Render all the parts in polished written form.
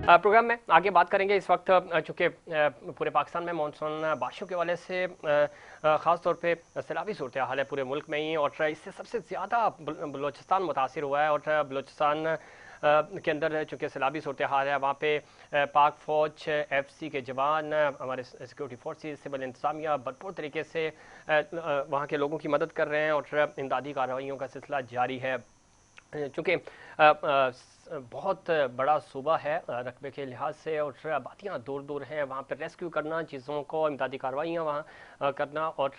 Programme में आगे बात करेंगे इस वक्त चूँकि पूरे पाकिस्तान में मानसून बारिशों के हवाले से ख़ास तौर पे सैलाबी सूरत हाल है पूरे मुल्क में ही, और इससे सबसे ज़्यादा बलूचिस्तान मुतासिर हुआ है। और बलूचिस्तान के अंदर चूँकि सैलाबी सूरत हाल है, वहाँ पे पाक फ़ौज, FC के जवान, हमारे सिक्योरिटी फोर्सेस, सिविल इंतज़ामिया भरपूर तरीके से वहाँ के लोगों की मदद कर रहे हैं और इमदादी कार्रवाइयों का सिलसिला जारी है। चूँकि बहुत बड़ा सूबा है रकबे के लिहाज से, और आबादियाँ दूर दूर हैं, वहाँ पर रेस्क्यू करना, चीज़ों को इमदादी कार्रवाइयाँ वहाँ करना और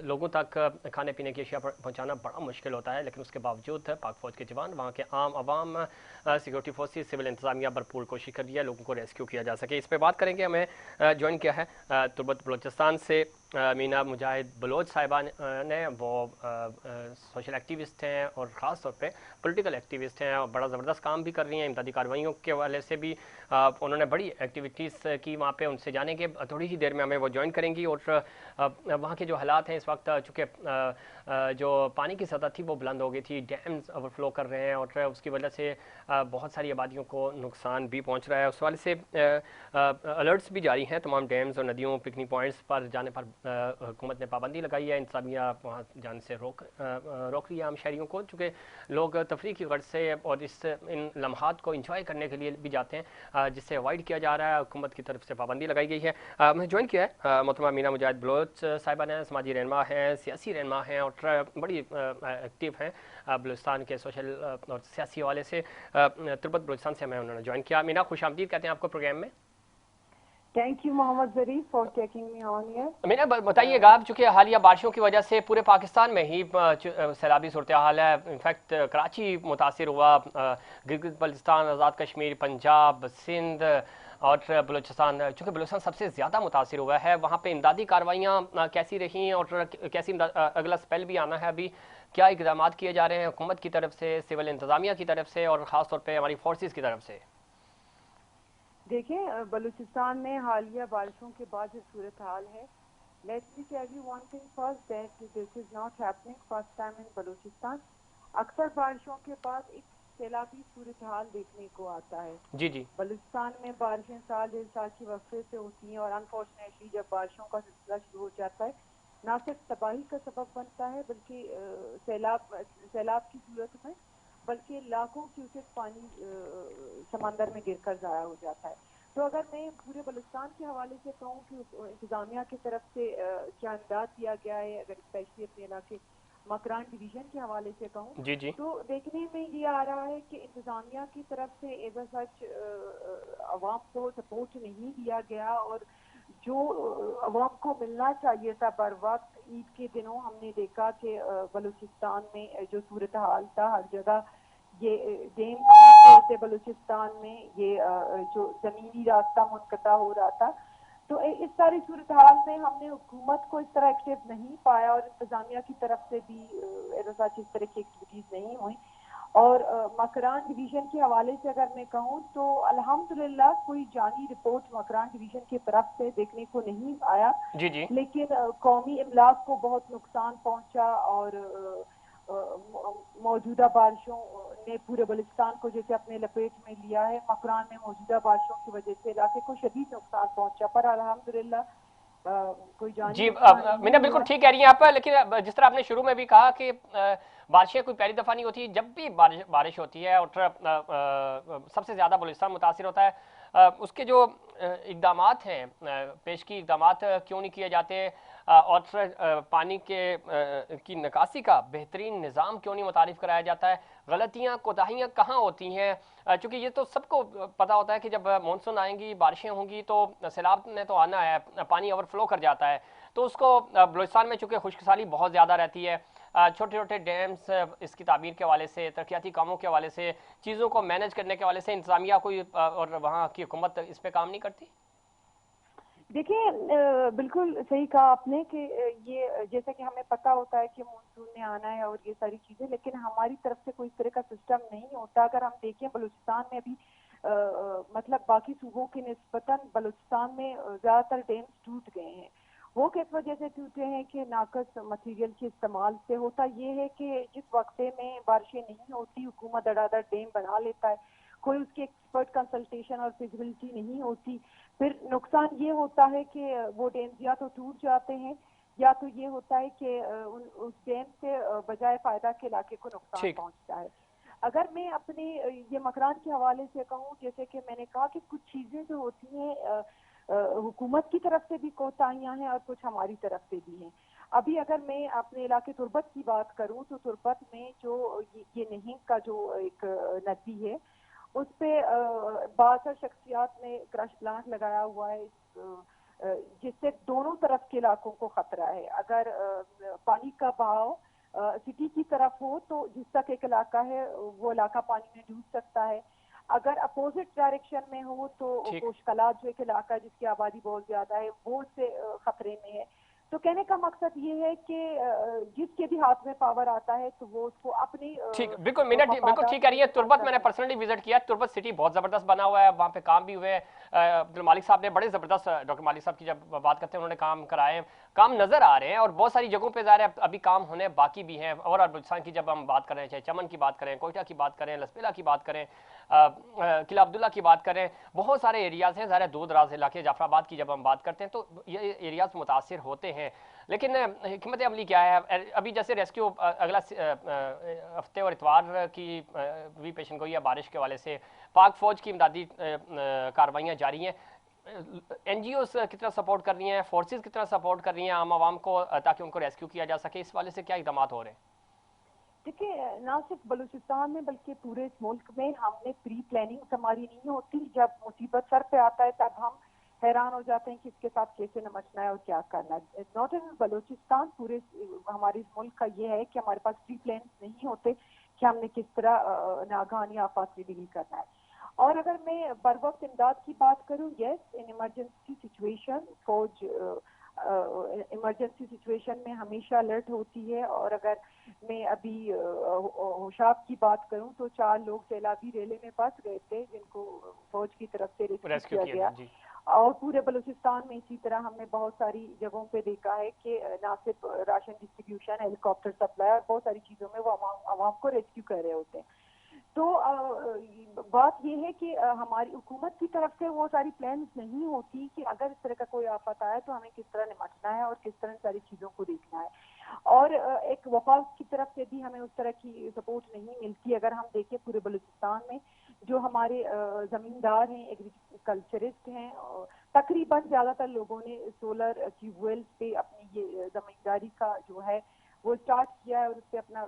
लोगों तक खाने पीने की अशिया पहुँचाना बड़ा मुश्किल होता है। लेकिन उसके बावजूद पाक फ़ौज के जवान, वहाँ के आम आवाम, सिक्योरिटी फोर्सेस, सिविल इंतज़ामिया भरपूर कोशिश कर रही है लोगों को रेस्क्यू किया जा सके। इस पर बात करेंगे। हमें ज्वाइन किया है तुर्बत बलूचिस्तान से मीना मुजाहिद बलोच साहिबा ने। वो सोशल एक्टिविस्ट हैं और ख़ास तौर पे पॉलिटिकल एक्टिविस्ट हैं, और बड़ा ज़बरदस्त काम भी कर रही हैं इमदादी कार्रवाइयों के हवाले से भी। उन्होंने बड़ी एक्टिविटीज़ की वहाँ पे, उनसे जाने के थोड़ी ही देर में हमें वो ज्वाइन करेंगी। और वहाँ के जो हालात हैं इस वक्त, चूँकि जो पानी की सतह थी वो बुलंद हो गई थी, डैम्स ओवरफ्लो कर रहे हैं और उसकी वजह से बहुत सारी आबादियों को नुकसान भी पहुँच रहा है। उस वाले से अलर्ट्स भी जारी हैं तमाम डैम्स और नदियों, पिकनिक पॉइंट्स पर जाने पर हुकूमत ने पाबंदी लगाई है। इंतजामिया वहाँ जाने से रोक रही है आम शहरियों को, चूँकि लोग तफरीह की गर्ज से और इन लम्हात को इंजॉय करने के लिए भी जाते हैं, जिससे अवॉइड किया जा रहा है। हुकूमत की तरफ से पाबंदी लगाई गई है। मैं ज्वाइन किया है मोहतरमा मीना मुजाहिद बलोच साहिबा ने, समाजी रहनुमा हैं, सियासी रहनुमा हैं और बड़ी एक्टिव हैं बलूचिस्तान के सोशल और सियासी हवाले से। तुर्बत बलूचिस्तान से हमें उन्होंने ज्वाइन किया। मीना, खुश आमदीद कहते हैं आपको प्रोग्राम में। Thank you Mohammad Zarif for taking me on here. Meena, बताइएगा आप, चूँकि हालिया बारिशों की वजह से पूरे पाकिस्तान में ही सैलाबी सूरत हाल है। इनफैक्ट कराची मुतासिर हुआ, गिलगित बल्तिस्तान, आज़ाद कश्मीर, पंजाब, सिंध और बलूचिस्तान, चूँकि बलूचिस्तान सबसे ज़्यादा मुतासिर हुआ है। वहाँ पे इमदादी कार्रवाइयाँ कैसी रहीं और कैसी अगला स्पेल भी आना है अभी, क्या इकदाम किए जा रहे हैं हुकूमत की तरफ से, सिविल इंतज़ामिया की तरफ से और ख़ास तौर पर हमारी फोर्सेस की तरफ से? देखें, बलूचिस्तान में हालिया बारिशों के बाद जो सूरत हाल है, let me tell you one thing first, that this is not happening first time in Balochistan. अक्सर बारिशों के बाद एक सैलाबी सूरत हाल देखने को आता है। जी जी। बलूचिस्तान में बारिशें साल डेढ़ साल की वक्फे से होती हैं, और अनफॉर्चुनेटली जब बारिशों का सिलसिला शुरू हो जाता है, ना सिर्फ तबाही का सबब बनता है बल्कि सैलाब की सूरत में बल्कि लाखों क्यूसेक पानी समंदर में गिरकर ज़ाया हो जाता है। तो अगर मैं पूरे बलूचिस्तान के हवाले से कहूँ कि इंतज़ामिया की तरफ से क्या इमदाद दिया गया है, अगर स्पेशली अपने इलाके मकरान डिवीज़न के हवाले से कहूँ, जी जी। तो देखने में ये आ रहा है कि इंतज़ामिया की तरफ से एज सच अवाम को सपोर्ट नहीं दिया गया, और जो अवाम को मिलना चाहिए था बर वक्त ईद के दिनों, हमने देखा कि बलूचिस्तान में जो सूरत हाल था, हर जगह ये डैम से बलूचिस्तान में ये जो ज़मीनी रास्ता मुनक़ता हो रहा था। तो इस सारी सूरत हाल में हमने हुकूमत को इस तरह एक्टिव नहीं पाया, और इंतज़ामिया की तरफ से भी इस तरह की एक्टिविटीज़ नहीं हुई। और मकरान डिवीज़न के हवाले से अगर मैं कहूँ तो अल्हम्दुलिल्लाह कोई जानी रिपोर्ट मकरान डिवीज़न की तरफ से देखने को नहीं आया। जी जी। लेकिन कौमी इमलाक को बहुत नुकसान पहुंचा, और मौजूदा बारिशों ने पूरे बलूचिस्तान को जैसे अपने लपेट में लिया है। मकरान में मौजूदा बारिशों की वजह से इलाके को शदीद नुकसान पहुंचा, पर अल्हम्दुलिल्लाह कोई जानी जी। नुकसान मीना, नहीं बिल्कुल हुआ। ठीक कह रही हैं आप, लेकिन जिस तरह आपने शुरू में भी कहा कि बारिशें कोई पहली दफ़ा नहीं होती। जब भी बारिश होती है और सबसे ज़्यादा बलूचिस्तान मुतासिर होता है, उसके जो इकदामात हैं, पेशगी इकदामात क्यों नहीं किए जाते, और पानी की निकासी का बेहतरीन निज़ाम क्यों नहीं मुतारिफ कराया जाता है, गलतियाँ कोताहियाँ कहाँ होती हैं? चूँकि ये तो सबको पता होता है कि जब मानसून आएंगी, बारिशें होंगी तो सैलाब ने तो आना है, पानी ओवरफ्लो कर जाता है। तो उसको बलूचिस्तान में चूँकि खुशकसाली बहुत ज़्यादा रहती है, छोटे छोटे डैम्स इसकी तामीर के हवाले से, तरक्याती कामों के हवाले से, चीज़ों को मैनेज करने के हवाले से इंतज़ामिया कोई और वहाँ की हुकूमत इस पर काम नहीं करती? देखिए, बिल्कुल सही कहा आपने कि ये जैसा कि हमें पता होता है कि मानसून ने आना है और ये सारी चीज़ें, लेकिन हमारी तरफ से कोई इस तरह का सिस्टम नहीं होता। अगर हम देखें बलूचिस्तान में अभी मतलब बाकी सूबों की निस्बतन बलूचिस्तान में ज़्यादातर डैम्स टूट गए हैं। वो किस वजह से टूटे हैं कि नाकस मटीरियल के इस्तेमाल से। होता ये है कि जिस वक्फे में बारिशें नहीं होती, हुकूमत धड़ाधड़ डैम बना लेता है, कोई उसकी ایکسپرٹ کنسلٹیشن اور فیزیبلٹی نہیں ہوتی، پھر نقصان یہ ہوتا ہے کہ وہ ڈیمز یا تو ٹوٹ جاتے ہیں یا تو یہ ہوتا ہے کہ اس ڈیم سے بجائے فائدہ کے علاقے کو نقصان ٹھیک پہنچتا ہے۔ اگر میں اپنے یہ مکران کے حوالے سے کہوں، جیسے کہ میں نے کہا کہ کچھ چیزیں جو ہوتی ہیں حکومت کی طرف سے بھی کوتاہیاں ہیں اور کچھ ہماری طرف سے بھی ہیں۔ ابھی اگر میں اپنے علاقے تربت کی بات کروں تو تربت میں جو یہ نہنگ کا جو ایک ندی ہے اس پہ بعض شخصیات نے کرش پلانٹ لگایا ہوا ہے جس سے دونوں طرف کے علاقوں کو خطرہ ہے۔ اگر پانی کا بہاؤ سٹی کی طرف ہو تو جس تک ایک علاقہ ہے وہ علاقہ پانی میں ڈوب سکتا ہے، اگر اپوزٹ ڈائریکشن میں ہو تو ٹھیک کوشکلات جو ایک علاقہ ہے جس کی آبادی بہت زیادہ ہے وہ اس سے خطرے میں ہے۔ تو کہنے کا مقصد یہ ہے کہ جس کے بھی ہاتھ میں پاور آتا ہے تو وہ اس کو اپنی ٹھیک، بالکل مینا بالکل ٹھیک کہہ رہی ہے۔ تربت میں نے پرسنلی وزٹ کیا، تربت سٹی بہت زبردست بنا ہوا ہے، وہاں پہ کام بھی ہوئے ہیں۔ عبد المالک صاحب نے بڑے زبردست، ڈاکٹر مالک صاحب کی جب بات کرتے ہیں انہوں نے کام کرائے ہیں، کام نظر آ رہے ہیں اور بہت ساری جگہوں پہ ظاہر ہے ابھی کام ہونے باقی بھی ہیں۔ اور بلوچستان کی جب ہم بات کریں، چاہے چمن کی بات کریں، کوئٹہ کی بات کریں، لسپیلا کی بات کریں، قلعہ عبداللہ کی بات کریں، بہت سارے ایریاز ہیں ظاہر ہے دور دراز علاقے۔ جعفر آباد کی جب ہم بات کرتے ہیں تو یہ ایریاز متاثر ہوتے ہیں، لیکن حکمت عملی کیا ہے؟ ابھی جیسے ریسکیو اگلا ہفتے اور اتوار کی بھی پیشن گوئی ہے بارش کے حوالے سے، پاک فوج کی امدادی کارروائیاں جاری ہیں، این جی اوز کتنا سپورٹ کر رہی ہیں، فورسز کتنا سپورٹ کر رہی ہیں عام عوام کو تاکہ ان کو ریسکیو کیا جا سکے؟ اس والے سے کیا اقدامات ہو رہے ہیں؟ دیکھیے، نہ صرف بلوچستان میں بلکہ پورے اس ملک میں ہم نے پری پلاننگ ہماری نہیں ہوتی، جب مصیبت سر پہ آتا ہے تب ہم حیران ہو جاتے ہیں کہ اس کے ساتھ کیسے نمٹنا ہے اور کیا کرنا ہے۔ ناٹ ان بلوچستان، پورے ہمارے اس ملک کا یہ ہے کہ ہمارے پاس پری پلانس نہیں ہوتے کہ ہم نے کس طرح ناگہان یا آفات سے ڈیل کرنا ہے۔ اور اگر میں بر وقت امداد کی بات کروں، یس، ان ایمرجنسی سچویشن فوج ایمرجنسی سچویشن میں ہمیشہ الرٹ ہوتی ہے۔ اور اگر میں ابھی ہوشاب کی بات کروں تو 4 لوگ سیلابی ریلے میں پھنس گئے تھے جن کو فوج کی طرف سے ریسکیو کیا گیا، جی اور پورے بلوچستان میں اسی طرح ہم نے بہت ساری جگہوں پہ دیکھا ہے کہ نہ صرف راشن ڈسٹریبیوشن، ہیلی کاپٹر سپلائی اور بہت ساری چیزوں میں وہ عوام کو ریسکیو کر رہے ہوتے ہیں۔ تو بات یہ ہے کہ ہماری حکومت کی طرف سے وہ ساری پلانز نہیں ہوتی کہ اگر اس طرح کا کوئی آفت آئے تو ہمیں کس طرح نمٹنا ہے اور کس طرح ساری چیزوں کو دیکھنا ہے۔ اور ایک وفاق کی طرف سے بھی ہمیں اس طرح کی سپورٹ نہیں ملتی۔ اگر ہم دیکھیں پورے بلوچستان میں جو ہمارے زمیندار ہیں، ایگریکلچرسٹ ہیں، تقریباً زیادہ تر لوگوں نے سولر ٹیوب ویلز پہ اپنی یہ زمینداری کا جو ہے وہ اسٹارٹ کیا ہے اور اس پہ اپنا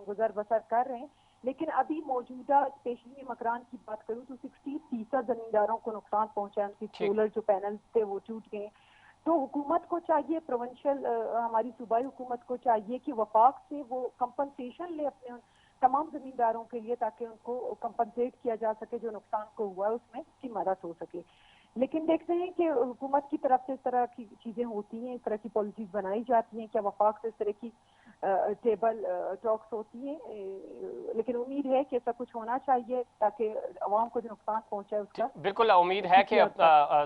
گزر بسر کر رہے ہیں، لیکن ابھی موجودہ اسپیشلی مکران کی بات کروں تو 60% زمینداروں کو نقصان پہنچا ہے، ان کی سولر جو پینلز تھے وہ ٹوٹ گئے۔ تو حکومت کو چاہیے، پروونشل ہماری صوبائی حکومت کو چاہیے کہ وفاق سے وہ کمپنسیشن لے اپنے تمام زمینداروں کے لیے تاکہ ان کو کمپنسیٹ کیا جا سکے، جو نقصان کو ہوا ہے اس میں اس کی مدد ہو سکے۔ لیکن دیکھتے ہیں کہ حکومت کی طرف سے اس طرح کی چیزیں ہوتی ہیں، اس طرح کی پالیسیز بنائی جاتی ہیں، کیا وفاق سے اس طرح کی ٹیبل ٹاکس ہوتی ہیں، لیکن امید ہے کہ ایسا کچھ ہونا چاہیے تاکہ عوام کو جو نقصان پہنچا ہے اس کا بالکل امید ہے کہ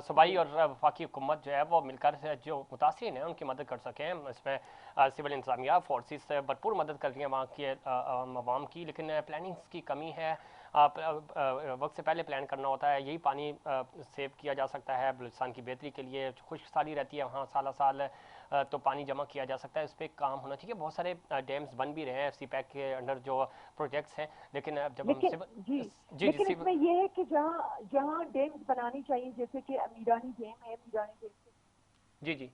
صوبائی اور وفاقی حکومت جو ہے وہ مل کر جو متاثرین ہیں ان کی مدد کر سکیں۔ اس میں سول انتظامیہ فورسز سے بھرپور مدد کر رہی ہیں وہاں کے عوام کی، لیکن پلاننگز کی کمی ہے، وقت سے پہلے پلان کرنا ہوتا ہے، یہی پانی سیو کیا جا سکتا ہے بلوچستان کی بہتری کے لیے۔ خشک سالی رہتی ہے وہاں سالہ سال، تو پانی جمع کیا جا سکتا ہے، اس پہ کام ہونا چاہیے۔ بہت سارے ڈیمز بن بھی رہے ہیں سی پیک کے انڈر جو پروجیکٹس ہیں، لیکن جب ہم لیکن اس میں یہ ہے کہ جہاں ڈیمز بنانی چاہیے، جیسے کہ امیرانی ڈیم ہے، امیرانی ڈیم جی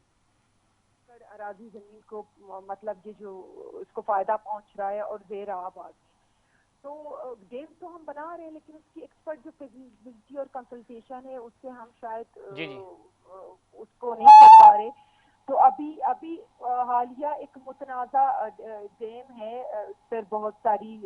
اراضی زمین کو مطلب یہ جو اس کو فائدہ پہنچ رہا ہے اور زیر آب آ گئی، تو ڈیم تو ہم بنا رہے ہیں لیکن اس کی ایکسپرٹ جو فیزیبلٹی اور کنسلٹیشن ہے اس سے ہم شاید اس کو نہیں کر پا رہے۔ تو ابھی حالیہ ایک متنازع ڈیم ہے، اس پر بہت ساری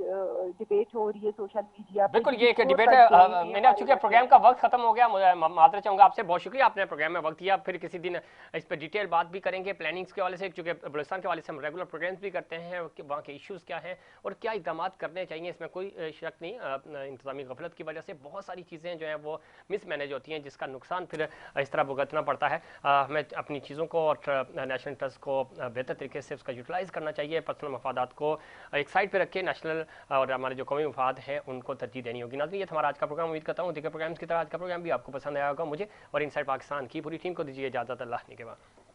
ڈبیٹ ہو رہی ہے سوشل میڈیا پہ۔ بالکل، یہ ایک ڈیبیٹ ہے۔ میں نے چونکہ پروگرام کا وقت ختم ہو گیا، معذرت چاہوں گا آپ سے، بہت شکریہ آپ نے پروگرام میں وقت دیا، پھر کسی دن اس پہ ڈیٹیل بات بھی کریں گے پلاننگز کے حوالے سے، چونکہ بلوچستان کے حوالے سے ہم ریگولر پروگرامز بھی کرتے ہیں، وہاں کے ایشوز کیا ہیں اور کیا اقدامات کرنے چاہیے، اس میں کوئی شک نہیں۔ انتظامی غفلت کی وجہ سے بہت ساری چیزیں جو ہیں وہ مس مینیج ہوتی ہیں، جس کا نقصان پھر اس طرح بھگتنا پڑتا ہے۔ ہمیں اپنی چیزوں کو اور नेशनल इंटरेस्ट को बेहतर तरीके से उसका यूटिलाइज़ करना चाहिए, पर्सनल मफादात को एक साइड पे रख के नेशनल और हमारे जो कौमी मफाद हैं उनको तरजीह देनी होगी। नाज़रीन, ये था हमारा आज का प्रोग्राम। उम्मीद करता हूँ दीगर प्रोग्राम्स की तरह आज का प्रोग्राम भी आपको पसंद आया होगा। मुझे और इनसाइड पाकिस्तान की पूरी टीम को दीजिए इजाज़त। अल्लाह के बाद।